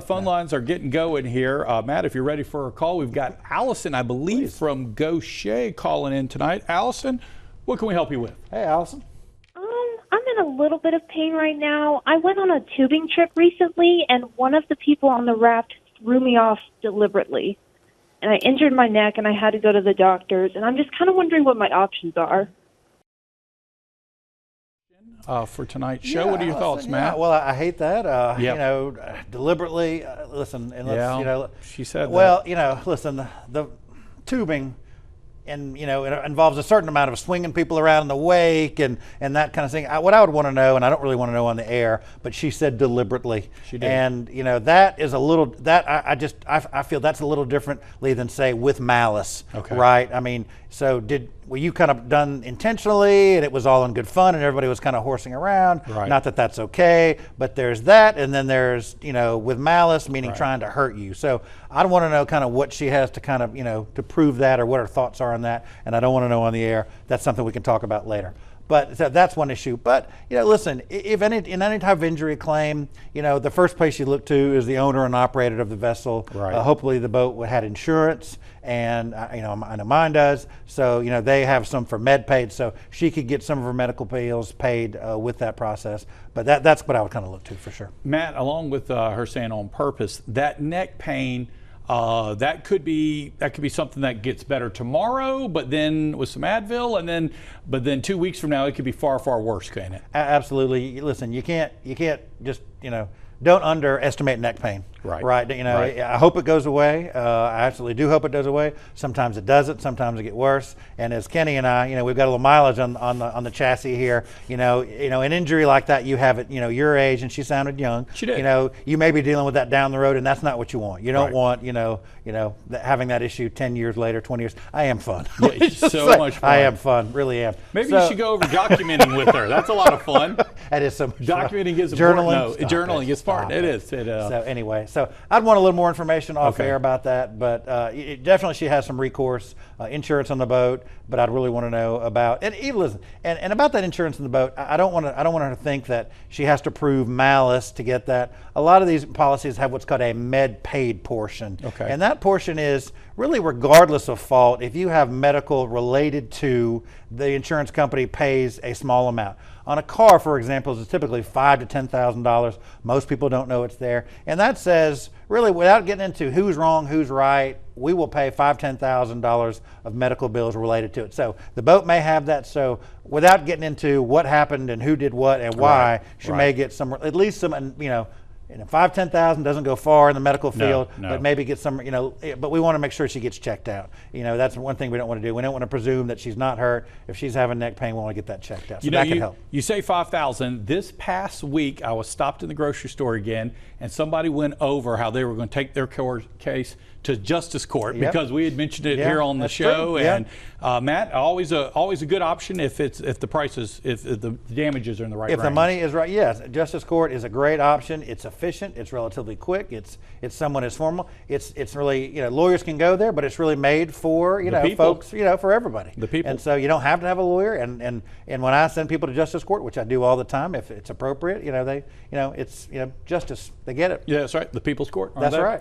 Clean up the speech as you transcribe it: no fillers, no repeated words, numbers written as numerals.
Phone lines are getting going here. Matt, if you're ready for a call, we've got Allison, I believe, from Gaucher calling in tonight. Allison, what can we help you with? Hey, Allison. I'm in a little bit of pain right now. I went on a tubing trip recently, and one of the people on the raft threw me off deliberately. And I injured my neck, and I had to go to the doctors. And I'm just kind of wondering what my options are. For tonight's show, what are your thoughts, Matt? Well, I hate that. You know, deliberately, listen, and let's, you know. She said well, that. you know, listen, the tubing, and you know, it involves a certain amount of swinging people around in the wake and that kind of thing. What I would want to know, and I don't really want to know on the air, but she said deliberately. She did. And you know, that is a little, I feel that's a little differently than say with malice. Okay. Right? I mean, so were you kind of done intentionally and it was all in good fun and everybody was kind of horsing around? Right. Not that that's okay, but there's that, and then there's, you know, with malice, meaning trying to hurt you. So I want to know kind of what she has to kind of, you know, to prove that, or what her thoughts are on that, and I don't want to know on the air. That's something we can talk about later. But that's one issue. But, you know, listen, if in any type of injury claim, you know, the first place you look to is the owner and operator of the vessel. Right. Hopefully the boat had insurance, and, you know, I know mine does. So, you know, they have some for med paid, so she could get some of her medical bills paid with that process. But that's what I would kind of look to for sure. Matt, along with her saying on purpose, that neck pain, that could be something that gets better tomorrow, but then with some Advil, but then 2 weeks from now it could be far, far worse, can't it? Absolutely. Listen, you can't just, you know, don't underestimate neck pain. Right. You know, I hope it goes away. I absolutely do hope it goes away. Sometimes it doesn't. Sometimes it gets worse. And as Kenny and I, you know, we've got a little mileage on the chassis here. You know, an injury like that, you have it. You know, your age, and she sounded young. She did. You know, you may be dealing with that down the road, and that's not what you want. You don't want, you know, having that issue 10 years later, 20 years. I am fun. Yeah, it's so much fun. I am fun. Really am. Maybe you should go over documenting with her. That's a lot of fun. That is so much documenting is journaling. Journaling is part. It is. So anyway, so I'd want a little more information off air about that, but definitely she has some recourse, insurance on the boat. But I'd really want to know about, and even listen, and about that insurance in the boat. I don't want her to think that she has to prove malice to get that. A lot of these policies have what's called a med paid portion, and that portion is really regardless of fault. If you have medical related to, the insurance company pays a small amount. On a car, for example, it's typically $5,000 to $10,000. Most people don't know it's there. And that says, really, without getting into who's wrong, who's right, we will pay $5,000 to $10,000 of medical bills related to it. So the boat may have that. So without getting into what happened and who did what and why, she may get some, at least some, you know, $5,000 to $10,000 doesn't go far in the medical field, but maybe get some, you know, but we want to make sure she gets checked out. You know, that's one thing we don't want to do. We don't want to presume that she's not hurt. If she's having neck pain, we want to get that checked out. So that can help. You say $5,000. This past week, I was stopped in the grocery store again, and somebody went over how they were going to take their case to justice court because we had mentioned it here on the show. And Matt, always a good option if the prices, if the damages are in the right range. If the money is right, yes. Justice court is a great option. It's efficient. It's relatively quick. It's someone as formal. It's really, you know, lawyers can go there, but it's really made for, you know, folks, you know, for everybody. The people. And so you don't have to have a lawyer. And when I send people to justice court, which I do all the time, if it's appropriate, you know, it's, you know, justice. They get it. Yeah, that's right. The people's court. That's right.